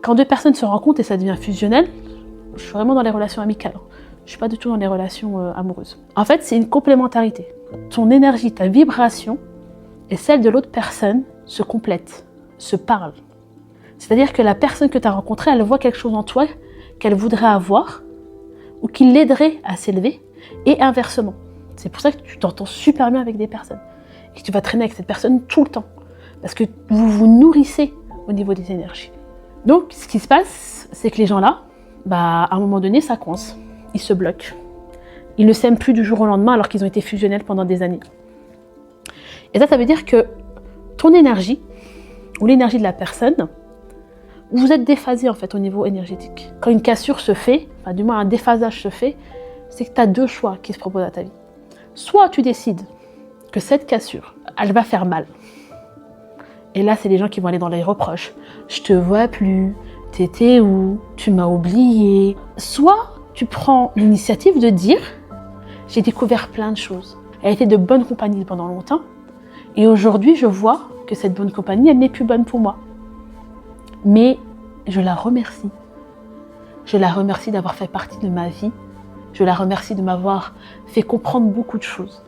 Quand deux personnes se rencontrent et ça devient fusionnel, je suis vraiment dans les relations amicales. Je ne suis pas du tout dans les relations amoureuses. En fait, c'est une complémentarité. Ton énergie, ta vibration et celle de l'autre personne se complètent, se parlent. C'est-à-dire que la personne que tu as rencontrée, elle voit quelque chose en toi qu'elle voudrait avoir ou qui l'aiderait à s'élever et inversement. C'est pour ça que tu t'entends super bien avec des personnes et que tu vas traîner avec cette personne tout le temps parce que vous vous nourrissez au niveau des énergies. Donc, ce qui se passe, c'est que les gens là, à un moment donné, ça coince. Ils se bloquent. Ils ne s'aiment plus du jour au lendemain alors qu'ils ont été fusionnels pendant des années. Et ça veut dire que ton énergie, ou l'énergie de la personne, vous êtes déphasé en fait au niveau énergétique. Quand une cassure se fait, du moins un déphasage se fait, c'est que tu as deux choix qui se proposent à ta vie. Soit tu décides que cette cassure, elle va faire mal. Et là, c'est les gens qui vont aller dans les reproches. Je te vois plus, t'étais où, tu m'as oublié. Soit tu prends l'initiative de dire, j'ai découvert plein de choses. Elle a été de bonne compagnie pendant longtemps. Et aujourd'hui, je vois que cette bonne compagnie, elle n'est plus bonne pour moi. Mais je la remercie. Je la remercie d'avoir fait partie de ma vie. Je la remercie de m'avoir fait comprendre beaucoup de choses.